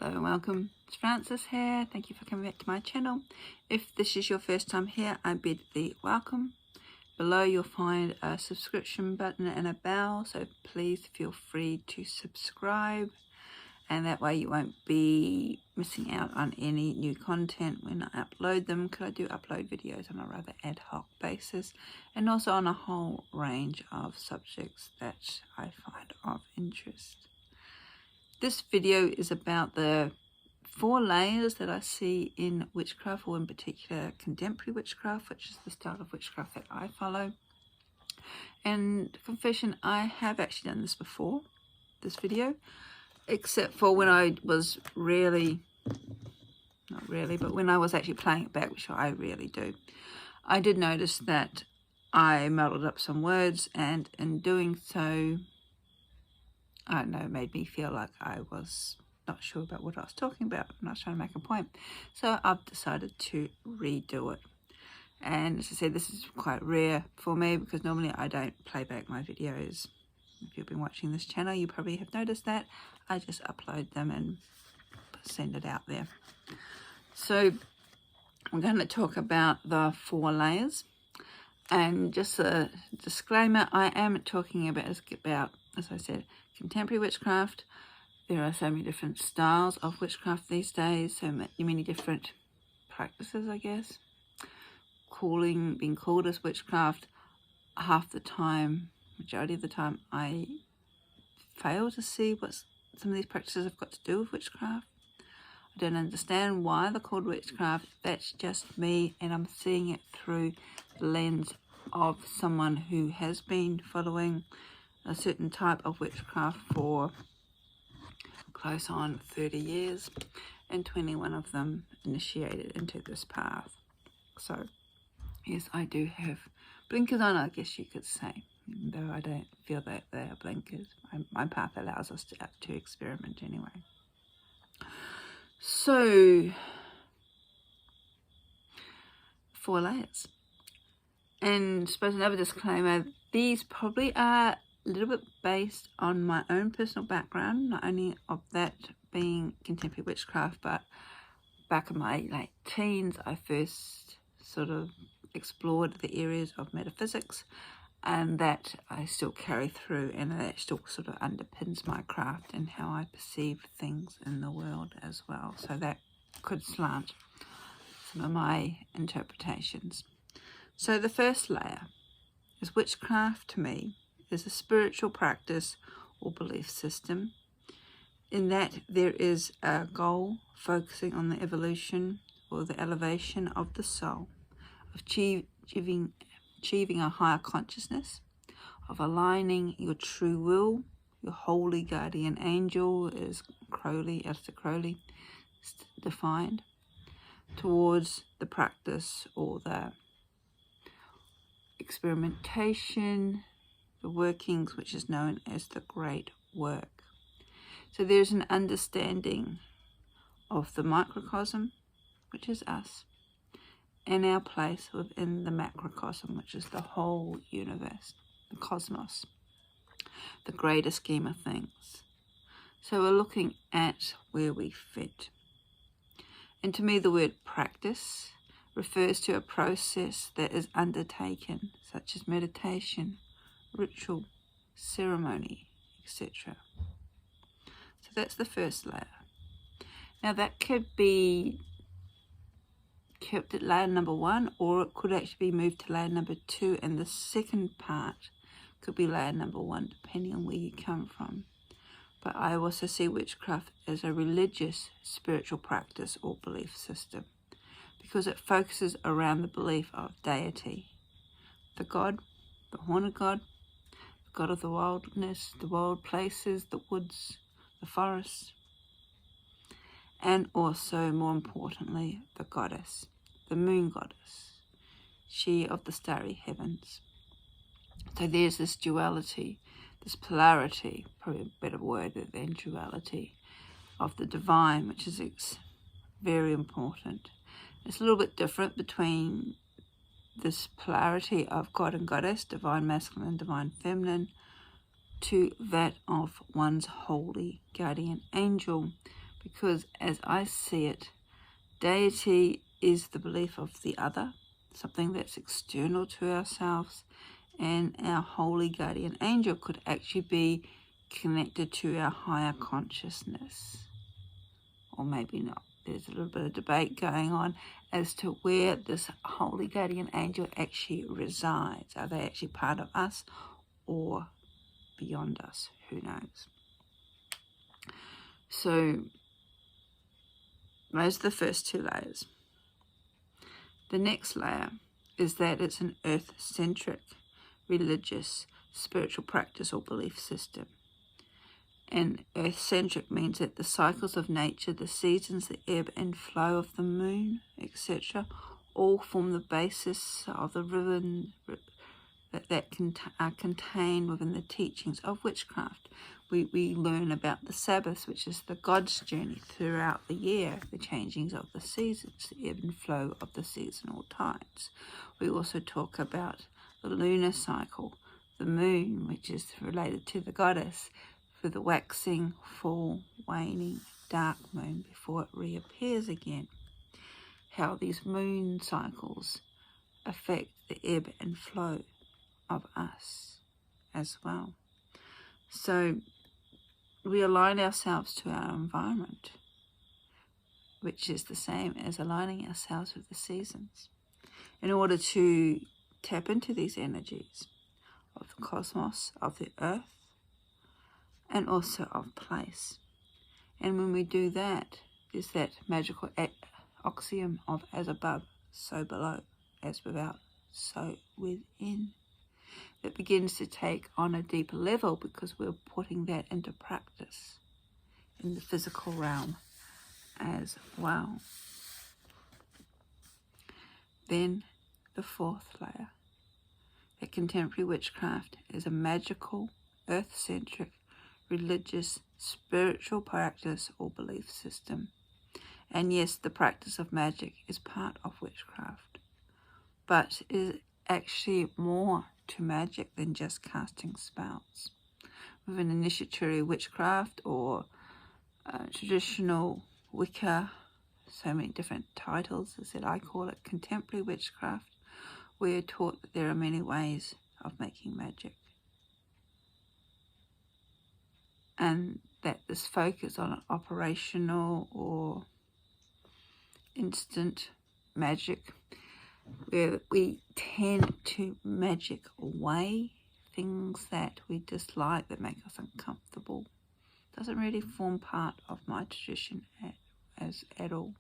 Hello and welcome. It's Frances here. Thank you for coming back to my channel. If this is your first time here, I bid thee welcome. Below you'll find a subscription button and a bell, so please feel free to subscribe, and that way you won't be missing out on any new content when I upload them, because I do upload videos on a rather ad hoc basis and also on a whole range of subjects that I find of interest. This video is about the 4 layers that I see in witchcraft, or in particular contemporary witchcraft, which is the style of witchcraft that I follow. And confession, I have actually done this before, this video, except for when I was really, not really, but when I was actually playing it back, which I really do. I did notice that I muddled up some words, and in doing so, I don't know, it made me feel like I was not sure about what I was talking about when I was trying to make a point. So I've decided to redo it. And as I said, this is quite rare for me because normally I don't play back my videos. If you've been watching this channel, you probably have noticed that. I just upload them and send it out there. So I'm going to talk about the 4 layers. And just a disclaimer, I am talking about, as I said, contemporary witchcraft. There are so many different styles of witchcraft these days, so many different practices, I guess. Being called as witchcraft, half the time, majority of the time, I fail to see what some of these practices have got to do with witchcraft. I don't understand why they're called witchcraft. That's just me, and I'm seeing it through the lens of someone who has been following a certain type of witchcraft for close on 30 years, and 21 of them initiated into this path. So yes, I do have blinkers on, I guess you could say, even though I don't feel that they are blinkers. My path allows us to experiment anyway. So 4 layers. And I suppose another disclaimer, these probably are a little bit based on my own personal background, not only of that being contemporary witchcraft, but back in my late teens, I first sort of explored the areas of metaphysics, and that I still carry through, and that still sort of underpins my craft and how I perceive things in the world as well. So that could slant some of my interpretations. So the first layer is witchcraft. To me, is a spiritual practice or belief system, in that there is a goal focusing on the evolution or the elevation of the soul, of achieving a higher consciousness, of aligning your true will, your holy guardian angel, as Aleister Crowley defined, towards the practice or the experimentation, the workings, which is known as the great work. So there's an understanding of the microcosm, which is us, and our place within the macrocosm, which is the whole universe, the cosmos, the greater scheme of things. So we're looking at where we fit. And to me, the word practice refers to a process that is undertaken, such as meditation, ritual, ceremony, etc. So that's the first layer. Now that could be kept at layer number 1, or it could actually be moved to layer number 2, and the second part could be layer number 1, depending on where you come from. But I also see witchcraft as a religious spiritual practice or belief system, because it focuses around the belief of deity, the god, the haunted god, the god of the wildness, the wild places, the woods, the forests, and also, more importantly, the goddess, the moon goddess, she of the starry heavens. So there's this duality, this polarity, probably a better word than duality, of the divine, which is very important. It's a little bit different between this polarity of God and goddess, divine masculine and divine feminine, to that of one's holy guardian angel, because as I see it, deity is the belief of the other, something that's external to ourselves, and our holy guardian angel could actually be connected to our higher consciousness, or maybe not. There's a little bit of debate going on as to where this holy guardian angel actually resides. Are they actually part of us or beyond us? Who knows? So those are the first two layers. The next layer is that it's an earth-centric, religious, spiritual practice or belief system. And earth-centric means that the cycles of nature, the seasons, the ebb and flow of the moon, etc., all form the basis of the rhythm that are contained within the teachings of witchcraft. We learn about the Sabbath, which is the God's journey throughout the year, the changings of the seasons, the ebb and flow of the seasonal tides. We also talk about the lunar cycle, the moon, which is related to the goddess, for the waxing, full, waning, dark moon before it reappears again. How these moon cycles affect the ebb and flow of us as well. So we align ourselves to our environment, which is the same as aligning ourselves with the seasons, in order to tap into these energies of the cosmos, of the earth, and also of place. And when we do that, is that magical axiom of as above, so below, as without, so within, that begins to take on a deeper level because we're putting that into practice in the physical realm as well. Then the fourth layer, that contemporary witchcraft is a magical, earth-centric, religious, spiritual practice or belief system. And yes, the practice of magic is part of witchcraft, but it is actually more to magic than just casting spells. With an initiatory witchcraft or traditional Wicca, so many different titles, as I call it, contemporary witchcraft, we are taught that there are many ways of making magic. And that this focus on an operational or instant magic, where we tend to magic away things that we dislike, that make us uncomfortable, doesn't really form part of my tradition at all.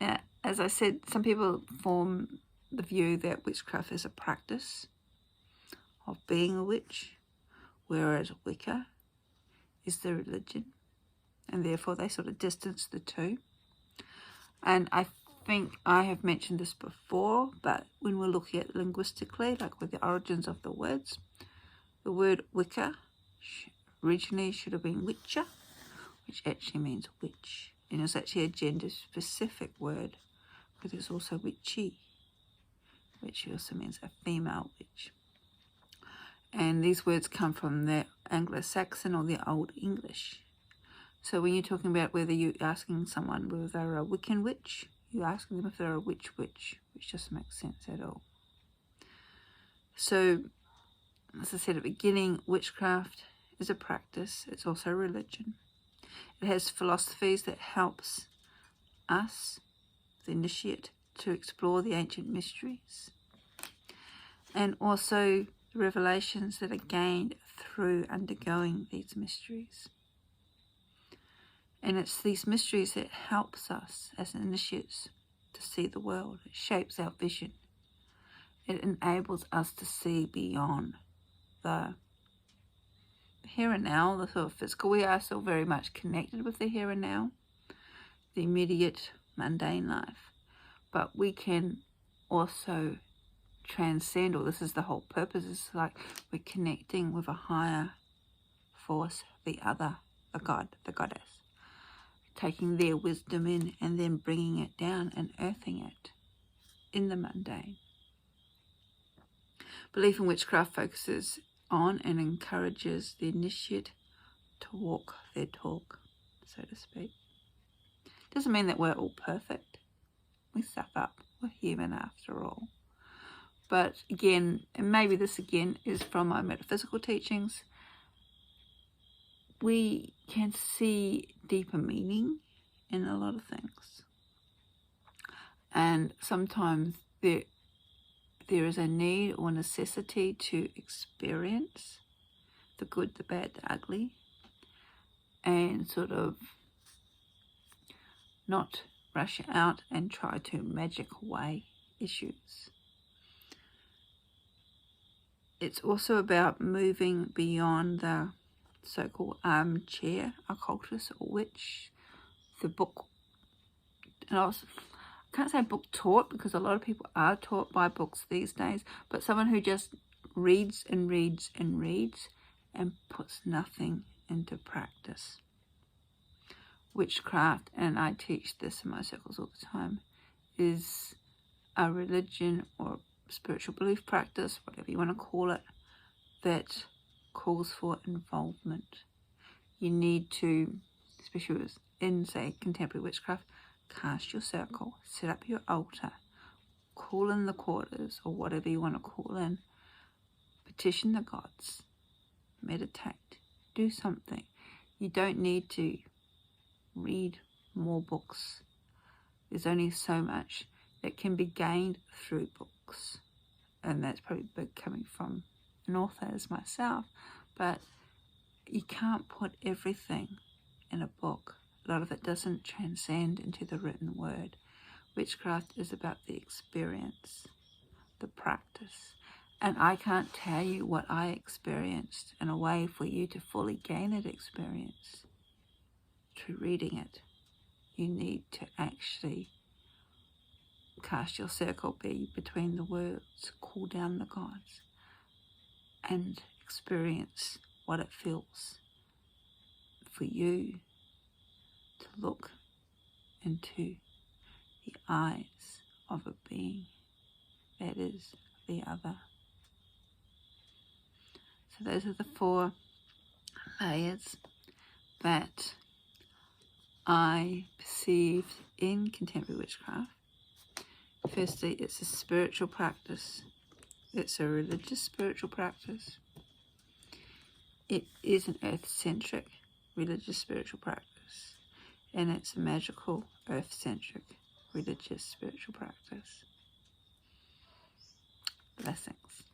Now, as I said, some people form the view that witchcraft is a practice of being a witch, whereas Wicca is the religion, and therefore they sort of distance the two. And I think I have mentioned this before, but when we're looking at linguistically, like with the origins of the words, the word Wicca originally should have been Witcher, which actually means witch. And it's actually a gender-specific word, because it's also witchy, which also means a female witch. And these words come from the Anglo-Saxon or the Old English. So when you're talking about whether you're asking someone whether they're a Wiccan witch, you're asking them if they're a witch, which doesn't make sense at all. So, as I said at the beginning, witchcraft is a practice. It's also a religion. It has philosophies that helps us, the initiate, to explore the ancient mysteries, and also the revelations that are gained through undergoing these mysteries. And it's these mysteries that helps us as initiates to see the world. It shapes our vision. It enables us to see beyond the here and now, the sort of physical. We are still very much connected with the here and now, the immediate mundane life. But we can also transcend, or this is the whole purpose, it's like we're connecting with a higher force, the other, the God, the goddess, taking their wisdom in and then bringing it down and earthing it in the mundane. Belief in witchcraft focuses on and encourages the initiate to walk their talk, so to speak. Doesn't mean that we're all perfect. We stuff up. We're human after all. But again, and maybe this again is from my metaphysical teachings, we can see deeper meaning in a lot of things. And sometimes there is a need or necessity to experience the good, the bad, the ugly, and sort of not rush out and try to magic away issues. It's also about moving beyond the so-called armchair occultist or witch, the book, and I can't say book taught, because a lot of people are taught by books these days, but someone who just reads and reads and reads and puts nothing into practice. Witchcraft, and I teach this in my circles all the time, is a religion or spiritual belief practice, whatever you want to call it, that calls for involvement. You need to, especially in, say, contemporary witchcraft, cast your circle, set up your altar, call in the quarters, or whatever you want to call in, petition the gods, meditate, do something. You don't need to read more books. There's only so much that can be gained through books, and that's probably big coming from an author as myself, but you can't put everything in a book. A lot of it doesn't transcend into the written word. Witchcraft is about the experience, the practice, and I can't tell you what I experienced in a way for you to fully gain that experience through reading it. You need to actually cast your circle, be between the words, call down the gods, and experience what it feels for you to look into the eyes of a being that is the other. So those are the 4 layers that I perceived in contemporary witchcraft. Firstly, it's a spiritual practice. It's a religious spiritual practice. It is an earth-centric religious spiritual practice. And it's a magical, earth-centric religious spiritual practice. Blessings.